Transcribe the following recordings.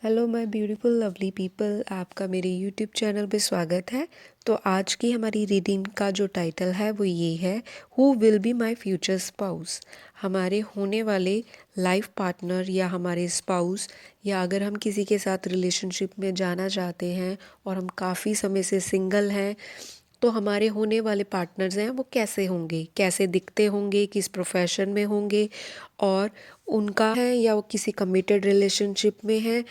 Hello my beautiful lovely people, आपका मेरे YouTube channel पे स्वागत है। तो आज की हमारी रीडिंग का जो टाइटल है वो ये है, who will be my future spouse. हमारे होने वाले लाइफ पार्टनर या हमारे स्पाउस, या अगर हम किसी के साथ रिलेशनशिप में जाना चाहते हैं और हम काफ़ी समय से सिंगल हैं, तो हमारे होने वाले पार्टनर्स हैं वो कैसे होंगे, कैसे दिखते होंगे, किस प्रोफेशन में होंगे, और उनका है या वो किसी कमिटेड रिलेशनशिप में है,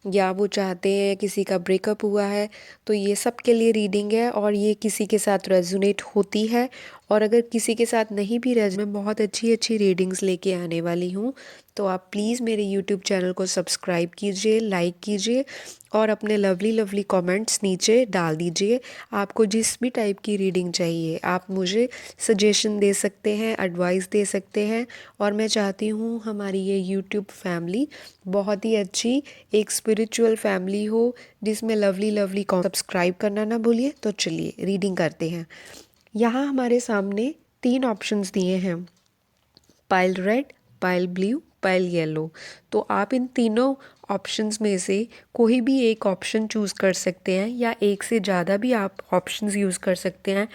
या वो चाहते हैं किसी का ब्रेकअप हुआ है। तो ये सब के लिए रीडिंग है और ये किसी के साथ रेजोनेट होती है। और अगर किसी के साथ नहीं भी मैं बहुत अच्छी अच्छी रीडिंग्स लेके आने वाली हूँ। तो आप प्लीज़ मेरे यूट्यूब चैनल को सब्सक्राइब कीजिए, लाइक कीजिए और अपने लवली लवली कमेंट्स नीचे डाल दीजिए। आपको जिस भी टाइप की रीडिंग चाहिए आप मुझे सजेशन दे सकते हैं, एडवाइस दे सकते हैं। और मैं चाहती हूँ हमारी ये यूट्यूब फैमिली बहुत ही अच्छी एक स्पिरिचुअल फैमिली हो, जिसमें लवली लवली सब्सक्राइब करना ना भूलिए। तो चलिए रीडिंग करते हैं। यहाँ हमारे सामने 3 ऑप्शंस दिए हैं, pile red, pile blue, pile yellow. तो आप इन तीनों ऑप्शंस में से कोई भी एक ऑप्शन चूज़ कर सकते हैं, या एक से ज़्यादा भी आप ऑप्शंस यूज़ कर सकते हैं।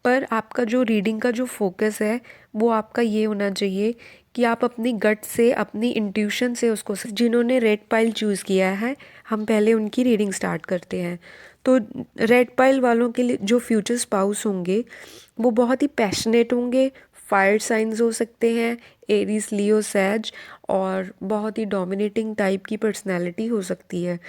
पर आपका जो रीडिंग का जो फोकस है वो आपका ये होना चाहिए कि आप अपनी गट से, अपनी इंट्यूशन से उसको, जिन्होंने रेड पाइल चूज़ किया है हम पहले उनकी रीडिंग स्टार्ट करते हैं। तो रेड पाइल वालों के लिए जो फ्यूचर स्पाउस होंगे वो बहुत ही पैशनेट होंगे, फायर साइंस हो सकते हैं, एरीज, लियो, सैज, और बहुत ही डोमिनेटिंग टाइप की पर्सनैलिटी हो सकती है।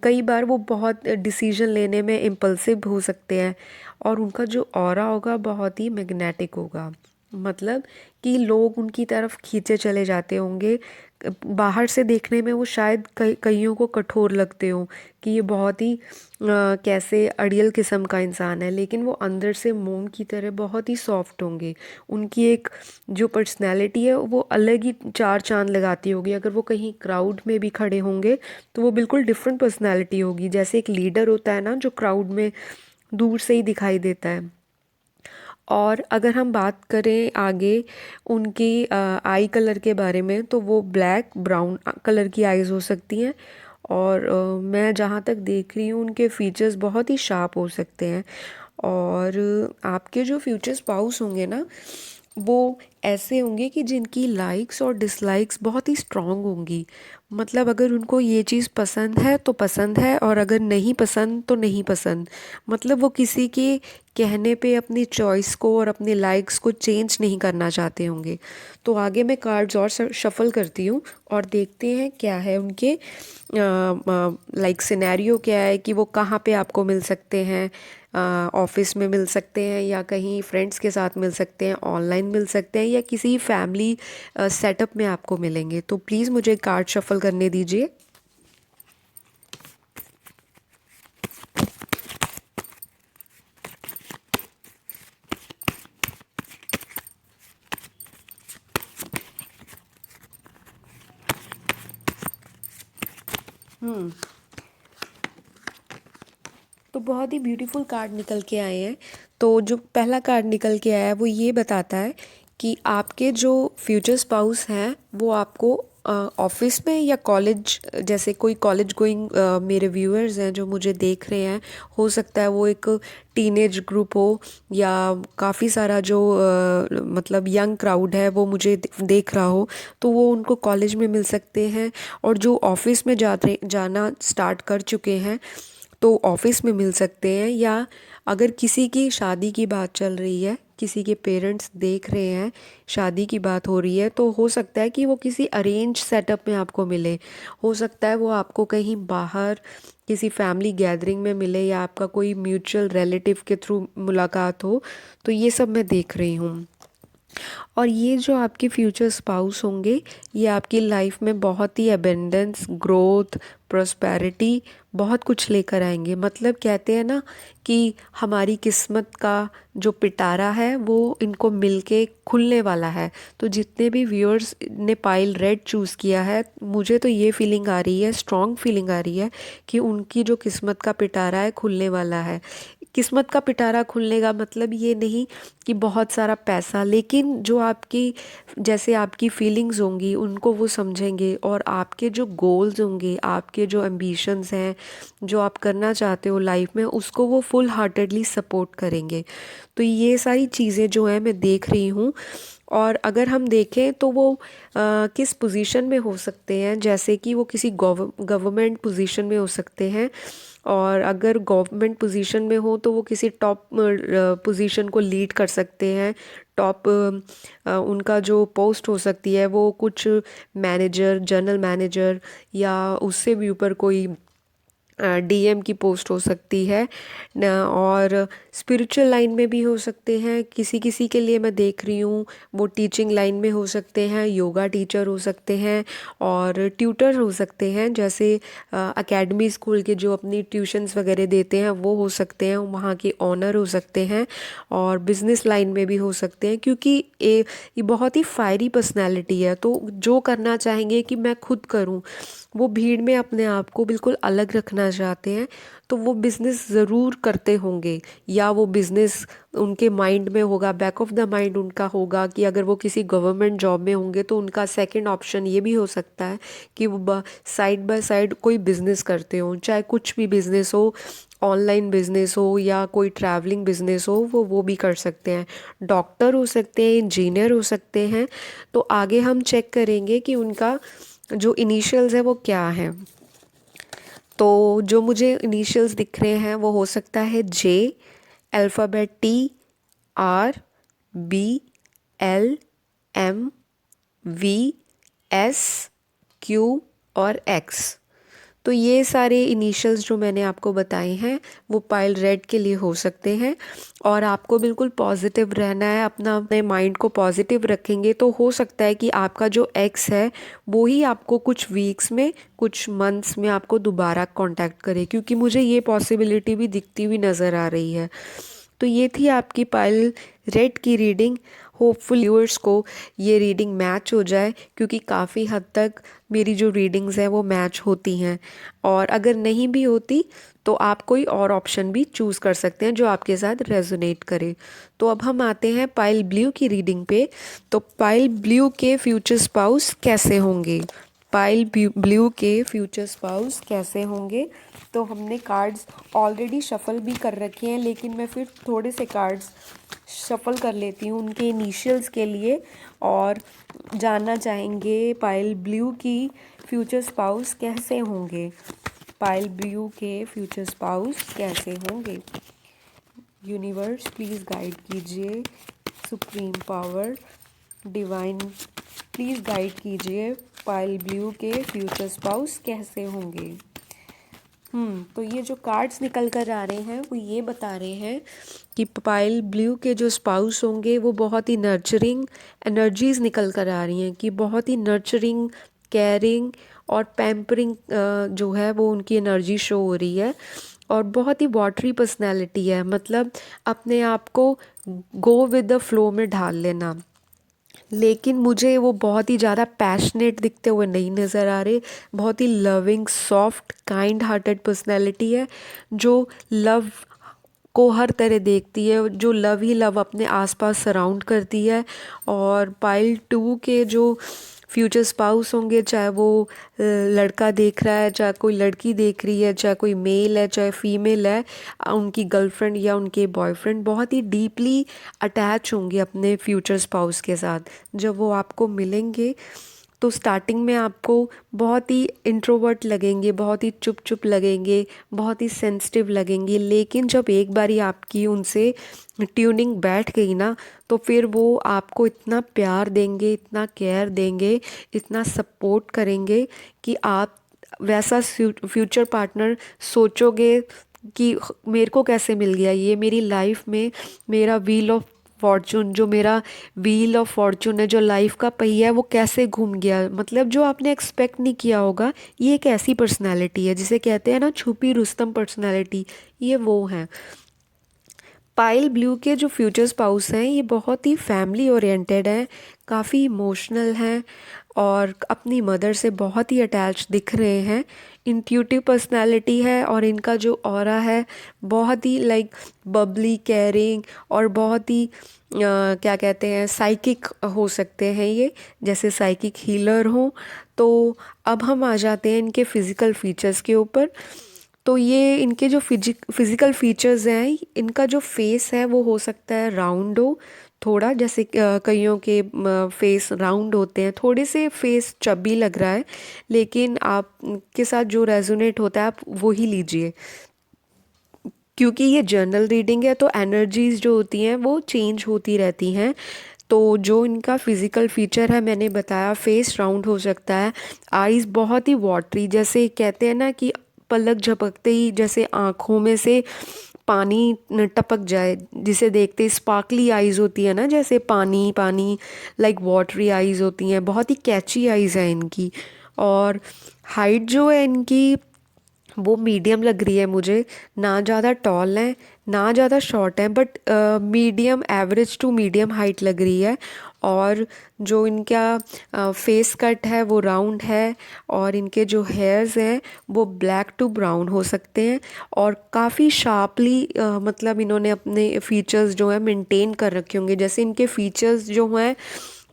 कई बार वो बहुत डिसीजन लेने में इम्पल्सिव हो सकते हैं, और उनका जो ऑरा होगा बहुत ही मैग्नेटिक होगा। मतलब कि लोग उनकी तरफ खींचे चले जाते होंगे। बाहर से देखने में वो शायद कईयों को कठोर लगते हों कि ये बहुत ही कैसे अड़ियल किस्म का इंसान है, लेकिन वो अंदर से मोम की तरह बहुत ही सॉफ्ट होंगे। उनकी एक जो पर्सनैलिटी है वो अलग ही चार चांद लगाती होगी। अगर वो कहीं क्राउड में भी खड़े होंगे तो वो बिल्कुल डिफरेंट पर्सनैलिटी होगी। जैसे एक लीडर होता है ना जो क्राउड में दूर से ही दिखाई देता है। और अगर हम बात करें आगे उनकी आई कलर के बारे में, तो वो ब्लैक ब्राउन कलर की आइज़ हो सकती हैं। और मैं जहाँ तक देख रही हूँ उनके फीचर्स बहुत ही शार्प हो सकते हैं। और आपके जो फ्यूचर स्पाउस होंगे ना, वो ऐसे होंगे कि जिनकी लाइक्स और डिसलाइक्स बहुत ही स्ट्रॉन्ग होंगी। मतलब अगर उनको ये चीज़ पसंद है तो पसंद है, और अगर नहीं पसंद तो नहीं पसंद। मतलब वो किसी के कहने पे अपनी चॉइस को और अपने लाइक्स को चेंज नहीं करना चाहते होंगे। तो आगे मैं कार्ड्स और शफल करती हूँ और देखते हैं क्या है उनके लाइक सिनेरियो क्या है, कि वो कहाँ पे आपको मिल सकते हैं। ऑफिस में मिल सकते हैं, या कहीं फ्रेंड्स के साथ मिल सकते हैं, ऑनलाइन मिल सकते हैं, या किसी फैमिली सेटअप में आपको मिलेंगे। तो प्लीज़ मुझे कार्ड शफल करने दीजिए। तो बहुत ही ब्यूटीफुल कार्ड निकल के आए हैं। तो जो पहला कार्ड निकल के आया है वो ये बताता है कि आपके जो फ्यूचर स्पाउस हैं वो आपको ऑफिस में या कॉलेज, जैसे कोई कॉलेज गोइंग मेरे व्यूअर्स हैं जो मुझे देख रहे हैं, हो सकता है वो एक टीनेज ग्रुप हो, या काफ़ी सारा जो मतलब यंग क्राउड है वो मुझे देख रहा हो, तो वो उनको कॉलेज में मिल सकते हैं। और जो ऑफिस में जाना स्टार्ट कर चुके हैं तो ऑफिस में मिल सकते हैं। या अगर किसी की शादी की बात चल रही है, किसी के पेरेंट्स देख रहे हैं, शादी की बात हो रही है, तो हो सकता है कि वो किसी अरेंज सेटअप में आपको मिले। हो सकता है वो आपको कहीं बाहर किसी फैमिली गैदरिंग में मिले, या आपका कोई म्यूचुअल रिलेटिव के थ्रू मुलाकात हो। तो ये सब मैं देख रही हूँ। और ये जो आपके फ्यूचर स्पाउस होंगे, ये आपकी लाइफ में बहुत ही अबेंडेंस, ग्रोथ, प्रोस्पेरिटी, बहुत कुछ लेकर आएंगे। मतलब कहते हैं ना कि हमारी किस्मत का जो पिटारा है वो इनको मिलके खुलने वाला है। तो जितने भी व्यूअर्स ने पाइल रेड चूज़ किया है, मुझे तो ये फीलिंग आ रही है, स्ट्रॉन्ग फीलिंग आ रही है कि उनकी जो किस्मत का पिटारा है खुलने वाला है। किस्मत का पिटारा खुलने का मतलब ये नहीं कि बहुत सारा पैसा, लेकिन जो आपकी जैसे आपकी फीलिंग्स होंगी उनको वो समझेंगे, और आपके जो गोल्स होंगे, आपके जो एम्बिशंस हैं, जो आप करना चाहते हो लाइफ में, उसको वो फुल हार्टेडली सपोर्ट करेंगे। तो ये सारी चीज़ें जो हैं मैं देख रही हूँ। और अगर हम देखें तो वो किस पोजीशन में हो सकते हैं, जैसे कि वो किसी गवर्नमेंट पोजीशन में हो सकते हैं, और अगर गवर्नमेंट पोजीशन में हो तो वो किसी टॉप पोजीशन को लीड कर सकते हैं। टॉप उनका जो पोस्ट हो सकती है वो कुछ मैनेजर, जनरल मैनेजर, या उससे भी ऊपर कोई डीएम की पोस्ट हो सकती है और स्पिरिचुअल लाइन में भी हो सकते हैं। किसी किसी के लिए मैं देख रही हूँ वो टीचिंग लाइन में हो सकते हैं, योगा टीचर हो सकते हैं, और ट्यूटर हो सकते हैं, जैसे एकेडमी स्कूल के जो अपनी ट्यूशन्स वगैरह देते हैं वो हो सकते हैं, वहाँ के ऑनर हो सकते हैं, और बिजनेस लाइन में भी हो सकते हैं, क्योंकि ये बहुत ही फायरी पर्सनैलिटी है। तो जो करना चाहेंगे कि मैं खुद करूँ, वो भीड़ में अपने आप को बिल्कुल अलग रखना चाहते हैं, तो वो बिज़नेस ज़रूर करते होंगे, या वो बिज़नेस उनके माइंड में होगा, बैक ऑफ द माइंड उनका होगा कि अगर वो किसी गवर्नमेंट जॉब में होंगे तो उनका सेकंड ऑप्शन ये भी हो सकता है कि वो साइड बाय साइड कोई बिज़नेस करते हों, चाहे कुछ भी बिज़नेस हो, ऑनलाइन बिज़नेस हो या कोई ट्रैवलिंग बिज़नेस हो, वो भी कर सकते हैं। डॉक्टर हो सकते हैं, इंजीनियर हो सकते हैं। तो आगे हम चेक करेंगे कि उनका जो इनिशियल्स है वो क्या है। तो जो मुझे इनिशियल्स दिख रहे हैं वो हो सकता है J, alphabet T, R, B, L, M, V, S, Q और एक्स। तो ये सारे इनिशियल्स जो मैंने आपको बताए हैं वो पाइल रेड के लिए हो सकते हैं। और आपको बिल्कुल पॉजिटिव रहना है, अपने माइंड को पॉजिटिव रखेंगे तो हो सकता है कि आपका जो एक्स है वो ही आपको कुछ वीक्स में, कुछ मंथ्स में आपको दोबारा कांटेक्ट करे, क्योंकि मुझे ये पॉसिबिलिटी भी दिखती हुई नज़र आ रही है। तो ये थी आपकी पाइल रेड की रीडिंग। होपफुल व्यूअर्स को ये रीडिंग मैच हो जाए, क्योंकि काफ़ी हद तक मेरी जो रीडिंग्स हैं वो मैच होती हैं, और अगर नहीं भी होती तो आप कोई और ऑप्शन भी चूज़ कर सकते हैं जो आपके साथ रेजोनेट करे। तो अब हम आते हैं पाइल ब्लू की रीडिंग पे। तो पाइल ब्लू के फ्यूचर स्पाउस कैसे होंगे, पाइल ब्लू के फ्यूचर स्पाउस कैसे होंगे। तो हमने कार्ड्स ऑलरेडी शफल भी कर रखे हैं, लेकिन मैं फिर थोड़े से कार्ड्स शफल कर लेती हूँ उनके इनिशियल्स के लिए, और जानना चाहेंगे पाइल ब्लू की फ्यूचर स्पाउस कैसे होंगे। पाइल ब्लू के फ्यूचर स्पाउस कैसे होंगे। यूनिवर्स प्लीज़ गाइड कीजिए, supreme power divine please guide कीजिए, पाइल ब्लू के फ्यूचर स्पाउस कैसे होंगे। तो ये जो कार्ड्स निकल कर आ रहे हैं वो ये बता रहे हैं कि पाइल ब्लू के जो स्पाउस होंगे वो बहुत ही नर्चरिंग एनर्जीज निकल कर आ रही हैं, कि बहुत ही नर्चरिंग, केयरिंग और पैम्परिंग जो है वो उनकी एनर्जी शो हो रही है, और बहुत ही वाटरी पर्सनैलिटी है, मतलब अपने आप को गो विद द फ्लो में ढाल लेना। लेकिन मुझे वो बहुत ही ज़्यादा पैशनेट दिखते हुए नहीं नज़र आ रहे। बहुत ही loving, soft, kind hearted personality है, जो लव को हर तरह देखती है, जो लव ही लव अपने आसपास सराउंड करती है। और पाइल 2 के जो फ्यूचर स्पाउस होंगे, चाहे वो लड़का देख रहा है, चाहे कोई लड़की देख रही है, चाहे कोई मेल है, चाहे फीमेल है, उनकी गर्लफ्रेंड या उनके बॉयफ्रेंड बहुत ही डीपली अटैच होंगे अपने फ्यूचर स्पाउस के साथ। जब वो आपको मिलेंगे तो स्टार्टिंग में आपको बहुत ही इंट्रोवर्ट लगेंगे, बहुत ही चुप चुप लगेंगे, बहुत ही सेंसिटिव लगेंगे, लेकिन जब एक बारी आपकी उनसे ट्यूनिंग बैठ गई ना, तो फिर वो आपको इतना प्यार देंगे, इतना केयर देंगे, इतना सपोर्ट करेंगे कि आप वैसा फ्यूचर पार्टनर सोचोगे कि मेरे को कैसे मिल गया ये, मेरी लाइफ में मेरा व्हील ऑफ फॉर्चून, जो मेरा व्हील ऑफ फॉर्चून है, जो लाइफ का पहिया है, वो कैसे घूम गया, मतलब जो आपने एक्सपेक्ट नहीं किया होगा। ये एक ऐसी पर्सनालिटी है जिसे कहते हैं ना छुपी रुस्तम पर्सनालिटी, ये वो है। पायल ब्लू के जो फ्यूचर स्पाउस हैं ये बहुत ही फैमिली ओरिएंटेड हैं, काफ़ी इमोशनल हैं और अपनी मदर से बहुत ही अटैच दिख रहे हैं। इंट्यूटिव पर्सनालिटी है और इनका जो ऑरा है बहुत ही लाइक बबली, केयरिंग और बहुत ही क्या कहते हैं, साइकिक हो सकते हैं ये, जैसे साइकिक हीलर हो। तो अब हम आ जाते हैं इनके फिज़िकल फीचर्स के ऊपर। तो ये इनके जो फिजिकल फीचर्स हैं, इनका जो फेस है वो हो सकता है राउंड हो थोड़ा, जैसे कईयों के फेस राउंड होते हैं, थोड़े से फेस चबी लग रहा है, लेकिन आप के साथ जो रेजोनेट होता है आप वो ही लीजिए, क्योंकि ये जर्नल रीडिंग है तो एनर्जीज जो होती हैं वो चेंज होती रहती हैं। तो जो इनका फिजिकल फीचर है मैंने बताया, फेस राउंड हो सकता है, आईज बहुत ही वाटरी, जैसे कहते हैं ना कि पलक झपकते ही जैसे आँखों में से पानी टपक जाए, जिसे देखते ही स्पार्कली आईज होती है ना, जैसे पानी पानी, लाइक वाटरी आईज होती हैं, बहुत ही कैची आईज है इनकी। और हाइट जो है इनकी वो मीडियम लग रही है मुझे, ना ज़्यादा टॉल है ना ज़्यादा शॉर्ट है, but medium, average to medium height लग रही है। और जो इनका फेस कट है वो राउंड है और इनके जो हेयर्स हैं वो ब्लैक टू ब्राउन हो सकते हैं और काफ़ी शार्पली मतलब इन्होंने अपने फीचर्स जो है मेंटेन कर रखे होंगे। जैसे इनके फीचर्स जो हैं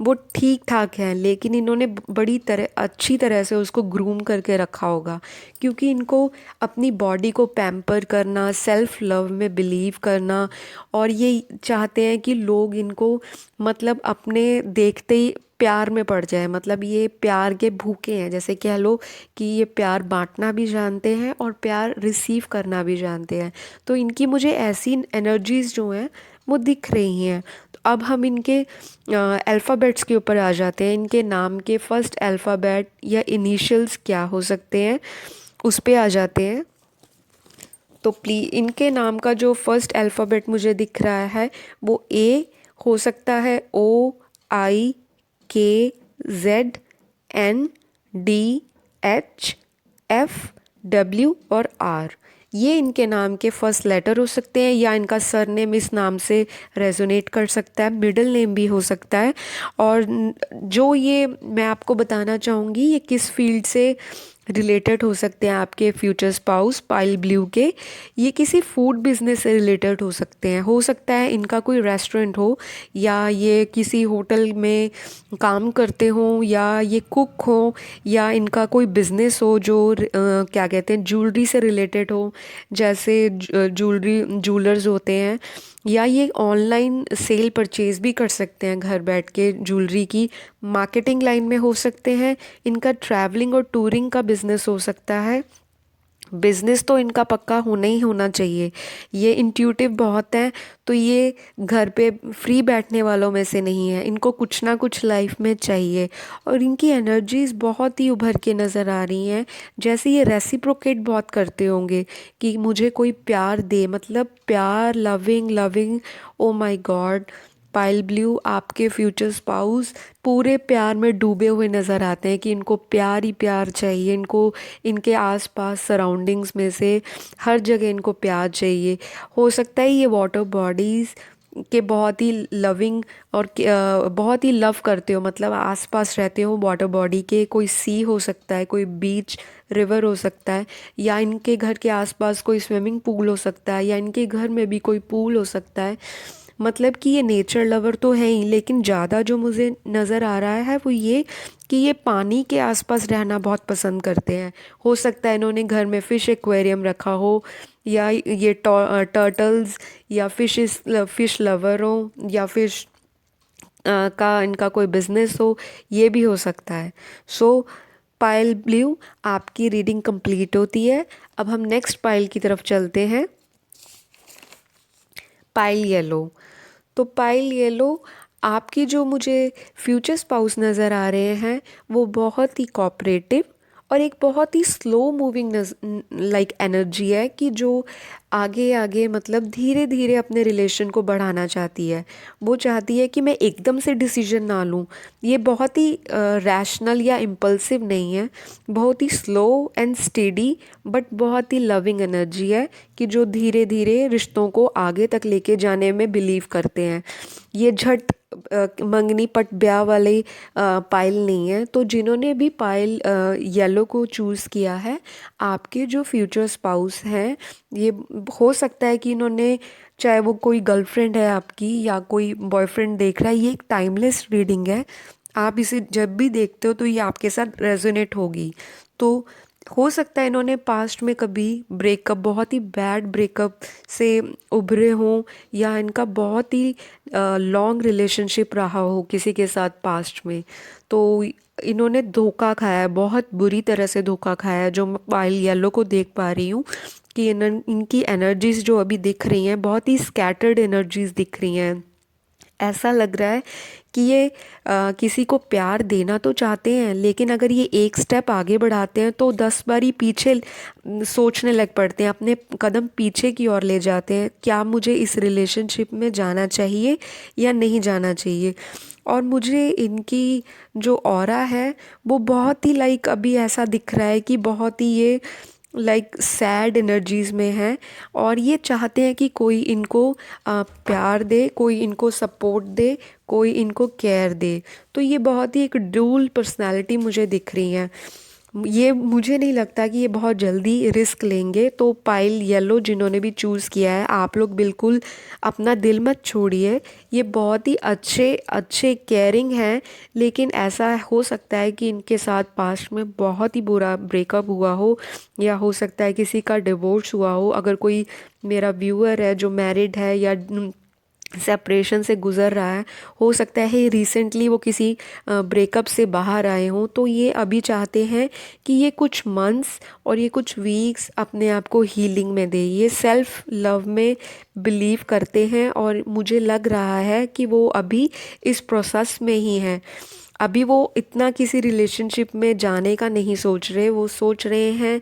वो ठीक ठाक हैं, लेकिन इन्होंने बड़ी तरह अच्छी तरह से उसको ग्रूम करके रखा होगा, क्योंकि इनको अपनी बॉडी को पैम्पर करना, सेल्फ लव में बिलीव करना, और ये चाहते हैं कि लोग इनको मतलब अपने देखते ही प्यार में पड़ जाए। मतलब ये प्यार के भूखे हैं, जैसे कह लो कि ये प्यार बांटना भी जानते हैं और प्यार रिसीव करना भी जानते हैं। तो इनकी मुझे ऐसी एनर्जीज जो हैं वो दिख रही हैं। तो अब हम इनके अल्फ़ाबेट्स के ऊपर आ जाते हैं। इनके नाम के फर्स्ट अल्फ़ाबेट या इनिशियल्स क्या हो सकते हैं उस पे आ जाते हैं। तो इनके नाम का जो फर्स्ट अल्फ़ाबेट मुझे दिख रहा है वो ए हो सकता है, O, I, K, Z, N, D, H, F, W और आर। ये इनके नाम के फर्स्ट लेटर हो सकते हैं, या इनका सरनेम इस नाम से रेजोनेट कर सकता है, मिडिल नेम भी हो सकता है। और जो ये मैं आपको बताना चाहूँगी ये किस फील्ड से रिलेटेड हो सकते हैं आपके फ्यूचर स्पाउस पाइल ब्लू के, ये किसी फूड बिजनेस से रिलेटेड हो सकते हैं। हो सकता है इनका कोई रेस्टोरेंट हो, या ये किसी होटल में काम करते हों, या ये कुक हो, या इनका कोई बिजनेस हो जो क्या कहते हैं ज्वेलरी से रिलेटेड हो, जैसे ज्वेलर्स होते हैं, या ये ऑनलाइन सेल परचेज भी कर सकते हैं घर बैठ के ज्वेलरी की, मार्केटिंग लाइन में हो सकते हैं। इनका ट्रैवलिंग और टूरिंग का बिजनेस हो सकता है। बिजनेस तो इनका पक्का होना ही होना चाहिए। ये इंट्यूटिव बहुत हैं, तो ये घर पे फ्री बैठने वालों में से नहीं है, इनको कुछ ना कुछ लाइफ में चाहिए। और इनकी एनर्जीज बहुत ही उभर के नज़र आ रही हैं, जैसे ये रेसिप्रोकेट बहुत करते होंगे कि मुझे कोई प्यार दे, मतलब प्यार, loving loving. Oh my God, pile blue आपके फ्यूचर स्पाउस पूरे प्यार में डूबे हुए नज़र आते हैं कि इनको प्यार ही प्यार चाहिए। इनको इनके आसपास सराउंडिंग्स में से हर जगह इनको प्यार चाहिए। हो सकता है ये वाटर बॉडीज़ के बहुत ही लविंग और बहुत ही लव करते हो, मतलब आसपास रहते हो वाटर बॉडी के। कोई सी हो सकता है, कोई बीच, रिवर हो सकता है, या इनके घर के आसपास कोई स्विमिंग पूल हो सकता है, या इनके घर में भी कोई पूल हो सकता है। मतलब कि ये नेचर लवर तो है ही, लेकिन ज़्यादा जो मुझे नज़र आ रहा है वो ये कि ये पानी के आसपास रहना बहुत पसंद करते हैं। हो सकता है इन्होंने घर में फ़िश एक्वेरियम रखा हो, या ये टर्टल्स या फिश लवर हो, या फिश का इनका कोई बिजनेस हो, ये भी हो सकता है। सो पायल ब्लू आपकी रीडिंग कंप्लीट होती है। अब हम नेक्स्ट पाइल की तरफ चलते हैं, पाइल येलो। तो पाइल येलो आपकी जो मुझे फ्यूचर स्पाउस नज़र आ रहे हैं वो बहुत ही कोऑपरेटिव और एक बहुत ही स्लो मूविंग लाइक एनर्जी है कि जो आगे आगे मतलब धीरे धीरे अपने रिलेशन को बढ़ाना चाहती है। वो चाहती है कि मैं एकदम से डिसीजन ना लूँ। ये बहुत ही रैशनल या इम्पल्सिव नहीं है, बहुत ही स्लो एंड स्टेडी बट बहुत ही लविंग एनर्जी है कि जो धीरे धीरे रिश्तों को आगे तक लेके जाने में बिलीव करते हैं। ये झट मंगनी पट ब्याह वाले पायल नहीं है। तो जिन्होंने भी पायल येलो को चूज़ किया है, आपके जो फ्यूचर स्पाउस हैं, ये हो सकता है कि इन्होंने, चाहे वो कोई गर्लफ्रेंड है आपकी या कोई बॉयफ्रेंड देख रहा है, ये एक टाइमलेस रीडिंग है। आप इसे जब भी देखते हो तो ये आपके साथ रेजोनेट होगी। तो हो सकता है इन्होंने पास्ट में कभी ब्रेकअप, बहुत ही बैड ब्रेकअप से उभरे हों, या इनका बहुत ही लॉन्ग रिलेशनशिप रहा हो किसी के साथ पास्ट में। तो इन्होंने धोखा खाया है, बहुत बुरी तरह से धोखा खाया है। जो मैं पायल येलो को देख पा रही हूँ कि इनकी एनर्जीज जो अभी दिख रही हैं, बहुत ही स्कैटर्ड एनर्जीज दिख रही हैं। ऐसा लग रहा है कि ये किसी को प्यार देना तो चाहते हैं, लेकिन अगर ये एक स्टेप आगे बढ़ाते हैं तो 10 बारी पीछे सोचने लग पड़ते हैं, अपने कदम पीछे की ओर ले जाते हैं। क्या मुझे इस रिलेशनशिप में जाना चाहिए या नहीं जाना चाहिए। और मुझे इनकी जो ऑरा है वो बहुत ही लाइक अभी ऐसा दिख रहा है कि बहुत ही ये लाइक सैड एनर्जीज में है, और ये चाहते हैं कि कोई इनको प्यार दे, कोई इनको सपोर्ट दे, कोई इनको केयर दे। तो ये बहुत ही एक ड्यूल पर्सनालिटी मुझे दिख रही है। ये मुझे नहीं लगता कि ये बहुत जल्दी रिस्क लेंगे। तो पाइल येलो जिन्होंने भी चूज़ किया है, आप लोग बिल्कुल अपना दिल मत छोड़िए। ये बहुत ही अच्छे अच्छे केयरिंग हैं, लेकिन ऐसा हो सकता है कि इनके साथ पास्ट में बहुत ही बुरा ब्रेकअप हुआ हो, या हो सकता है किसी का डिवोर्स हुआ हो। अगर कोई मेरा व्यूअर है जो मैरिड है या सेपरेशन से गुज़र रहा है, हो सकता है रिसेंटली वो किसी ब्रेकअप से बाहर आए हों, तो ये अभी चाहते हैं कि ये कुछ मंथ्स और ये कुछ वीक्स अपने आप को हीलिंग में दे। ये सेल्फ लव में बिलीव करते हैं, और मुझे लग रहा है कि वो अभी इस प्रोसेस में ही हैं। अभी वो इतना किसी रिलेशनशिप में जाने का नहीं सोच रहे। वो सोच रहे हैं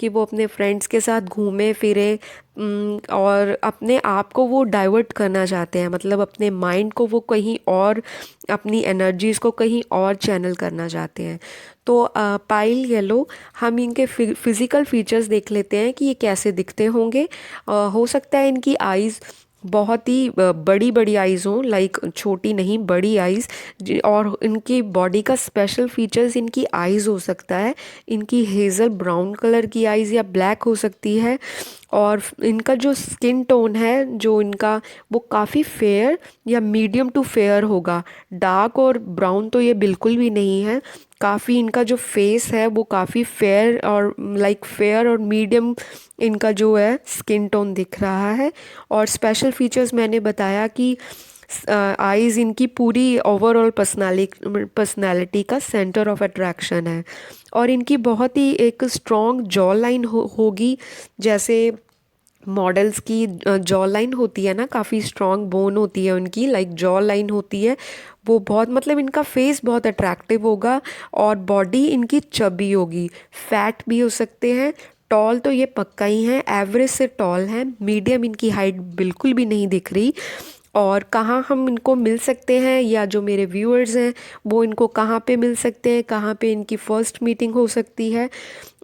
कि वो अपने फ्रेंड्स के साथ घूमे फिरे, और अपने आप को वो डाइवर्ट करना चाहते हैं, मतलब अपने माइंड को वो कहीं और, अपनी एनर्जीज़ को कहीं और चैनल करना चाहते हैं। तो पाइल येलो, हम इनके फिज़िकल फीचर्स देख लेते हैं कि ये कैसे दिखते होंगे। हो सकता है इनकी आइज़ बहुत ही बड़ी बड़ी आइज़ हों, लाइक छोटी नहीं, बड़ी आइज़। और इनकी बॉडी का स्पेशल फीचर्स इनकी आइज़ हो सकता है। इनकी हेज़ल ब्राउन कलर की आइज़ या ब्लैक हो सकती है। और इनका जो स्किन टोन है जो इनका, वो काफ़ी फेयर या मीडियम टू फेयर होगा। डार्क और ब्राउन तो ये बिल्कुल भी नहीं है। काफ़ी इनका जो फेस है वो काफ़ी फेयर और लाइक फेयर और मीडियम इनका जो है स्किन टोन दिख रहा है। और स्पेशल फीचर्स मैंने बताया कि आइज़ इनकी पूरी ओवरऑल पर्सनालिटी का सेंटर ऑफ अट्रैक्शन है। और इनकी बहुत ही एक स्ट्रॉन्ग जॉ लाइन होगी, जैसे मॉडल्स की जॉ लाइन होती है ना, काफ़ी स्ट्रॉन्ग बोन होती है उनकी, लाइक जॉ लाइन होती है वो बहुत, मतलब इनका फेस बहुत अट्रैक्टिव होगा। और बॉडी इनकी चबी होगी, फैट भी हो सकते हैं। टॉल तो ये पक्का ही हैं, एवरेज से टॉल हैं। मीडियम इनकी हाइट बिल्कुल भी नहीं दिख रही। और कहाँ हम इनको मिल सकते हैं, या जो मेरे व्यूअर्स हैं वो इनको कहाँ पे मिल सकते हैं, कहाँ पे इनकी फ़र्स्ट मीटिंग हो सकती है।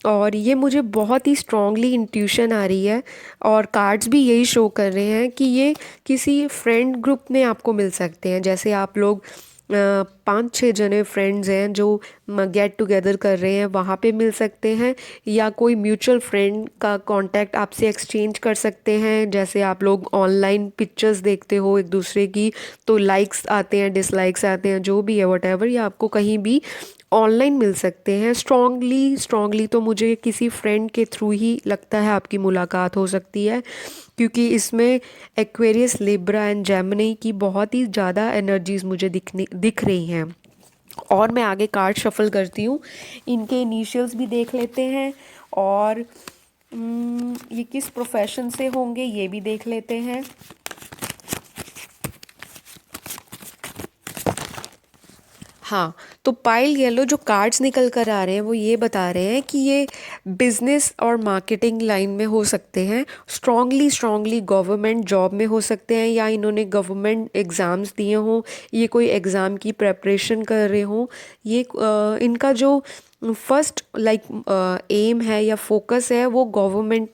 और ये मुझे बहुत ही स्ट्रॉन्गली इंट्यूशन आ रही है, और कार्ड्स भी यही शो कर रहे हैं कि ये किसी फ्रेंड ग्रुप में आपको मिल सकते हैं। जैसे आप लोग 5-6 जने फ्रेंड्स हैं जो गेट टुगेदर कर रहे हैं, वहाँ पे मिल सकते हैं। या कोई म्यूचुअल फ्रेंड का कांटेक्ट आपसे एक्सचेंज कर सकते हैं। जैसे आप लोग ऑनलाइन पिक्चर्स देखते हो एक दूसरे की, तो लाइक्स आते हैं, डिसलाइक्स आते हैं, जो भी है वटेवर, या आपको कहीं भी ऑनलाइन मिल सकते हैं। स्ट्रॉन्गली तो मुझे किसी फ्रेंड के थ्रू ही लगता है आपकी मुलाकात हो सकती है, क्योंकि इसमें एक्वेरियस, लिब्रा एंड जेमिनी की बहुत ही ज़्यादा एनर्जीज मुझे दिख रही हैं। और मैं आगे कार्ड शफल करती हूँ, इनके इनिशियल्स भी देख लेते हैं, और ये किस प्रोफेशन से होंगे ये भी देख लेते हैं। हाँ, तो पाइल येलो जो कार्ड्स निकल कर आ रहे हैं वो ये बता रहे हैं कि ये बिजनेस और मार्केटिंग लाइन में हो सकते हैं, स्ट्रांगली स्ट्रांगली गवर्नमेंट जॉब में हो सकते हैं, या इन्होंने गवर्नमेंट एग्ज़ाम्स दिए हों, ये कोई एग्ज़ाम की प्रेपरेशन कर रहे हों। ये इनका जो फर्स्ट एम है या फोकस है वो गवर्नमेंट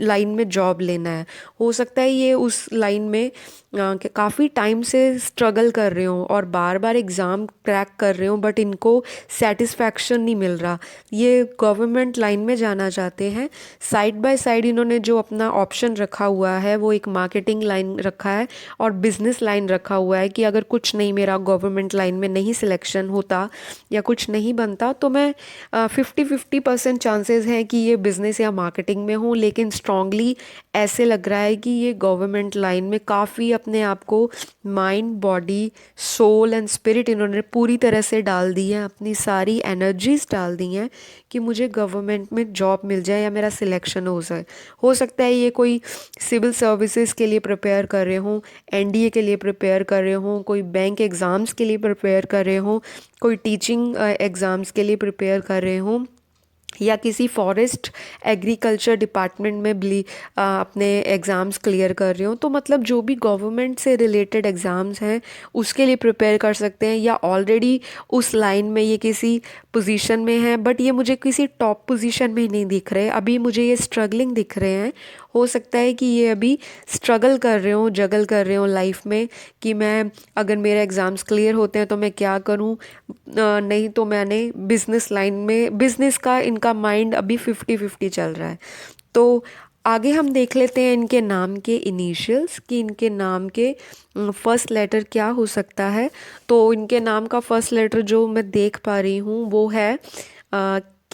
लाइन में जॉब लेना है। हो सकता है ये उस लाइन में काफ़ी टाइम से स्ट्रगल कर रहे हो और बार बार एग्ज़ाम क्रैक कर रहे हो, बट इनको सेटिस्फैक्शन नहीं मिल रहा। ये गवर्नमेंट लाइन में जाना चाहते हैं। साइड बाय साइड इन्होंने जो अपना ऑप्शन रखा हुआ है वो एक मार्केटिंग लाइन रखा है और बिजनेस लाइन रखा हुआ है कि अगर कुछ नहीं, मेरा गवर्नमेंट लाइन में नहीं सिलेक्शन होता या कुछ नहीं बनता, तो मैं 50-50% चांसेस हैं कि ये बिज़नेस या मार्केटिंग में हूँ। लेकिन स्ट्रांगली ऐसे लग रहा है कि ये गवर्नमेंट लाइन में काफ़ी अपने आप को mind, body, soul and spirit इन्होंने पूरी तरह से डाल दी है, अपनी सारी एनर्जीज डाल दी हैं कि मुझे गवर्नमेंट में जॉब मिल जाए या मेरा सिलेक्शन हो जाए। हो सकता है ये कोई सिविल सर्विसेज के लिए प्रिपेयर कर रहे हों, एनडीए के लिए प्रिपेयर कर रहे हों, कोई बैंक एग्ज़ाम्स के लिए प्रिपेयर कर रहे हों, कोई टीचिंग एग्ज़ाम्स के लिए प्रिपेयर कर रहे हों, या किसी फॉरेस्ट एग्रीकल्चर डिपार्टमेंट में भी अपने एग्ज़ाम्स क्लियर कर रहे हो। तो मतलब जो भी गवर्नमेंट से रिलेटेड एग्ज़ाम्स हैं उसके लिए प्रिपेयर कर सकते हैं, या ऑलरेडी उस लाइन में ये किसी पोजीशन में है, बट ये मुझे किसी टॉप पोजीशन में नहीं दिख रहे, अभी मुझे ये स्ट्रगलिंग दिख रहे हैं। हो सकता है कि ये अभी स्ट्रगल कर रहे हो, जगल कर रहे हो लाइफ में कि मैं, अगर मेरे एग्ज़ाम्स क्लियर होते हैं तो मैं क्या करूं, नहीं तो मैंने बिज़नेस लाइन में, बिज़नेस का इनका माइंड अभी 50-50 चल रहा है। तो आगे हम देख लेते हैं इनके नाम के इनिशियल्स, कि इनके नाम के फर्स्ट लेटर क्या हो सकता है। तो इनके नाम का फर्स्ट लेटर जो मैं देख पा रही हूँ वो है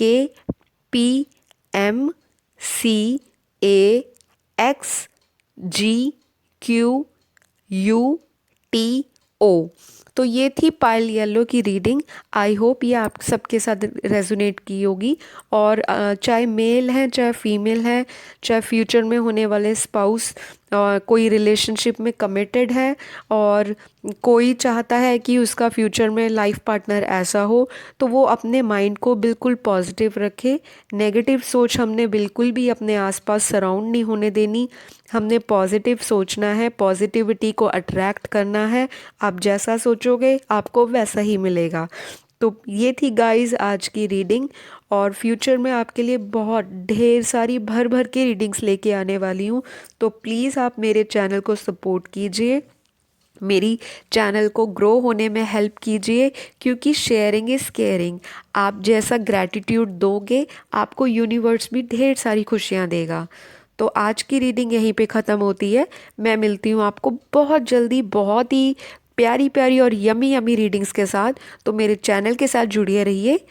KPMCAXGQUTO। तो ये थी पायल येलो की रीडिंग। आई होप ये आप सबके साथ रेजोनेट की होगी। और चाहे मेल है चाहे फीमेल है, चाहे फ्यूचर में होने वाले स्पाउस कोई रिलेशनशिप में कमिटेड है, और कोई चाहता है कि उसका फ्यूचर में लाइफ पार्टनर ऐसा हो, तो वो अपने माइंड को बिल्कुल पॉजिटिव रखे। नेगेटिव सोच हमने बिल्कुल भी अपने आसपास सराउंड नहीं होने देनी। हमने पॉजिटिव सोचना है, पॉजिटिविटी को अट्रैक्ट करना है। आप जैसा सोचोगे आपको वैसा ही मिलेगा। तो ये थी गाइस आज की रीडिंग, और फ्यूचर में आपके लिए बहुत ढेर सारी भर भर के रीडिंग्स लेके आने वाली हूँ। तो प्लीज़ आप मेरे चैनल को सपोर्ट कीजिए, मेरी चैनल को ग्रो होने में हेल्प कीजिए, क्योंकि शेयरिंग इज़ केयरिंग। आप जैसा ग्रैटिट्यूड दोगे आपको यूनिवर्स भी ढेर सारी खुशियाँ देगा। तो आज की रीडिंग यहीं पे ख़त्म होती है। मैं मिलती हूँ आपको बहुत जल्दी, बहुत ही प्यारी प्यारी और यमी यमी रीडिंग्स के साथ। तो मेरे चैनल के साथ जुड़े रहिए।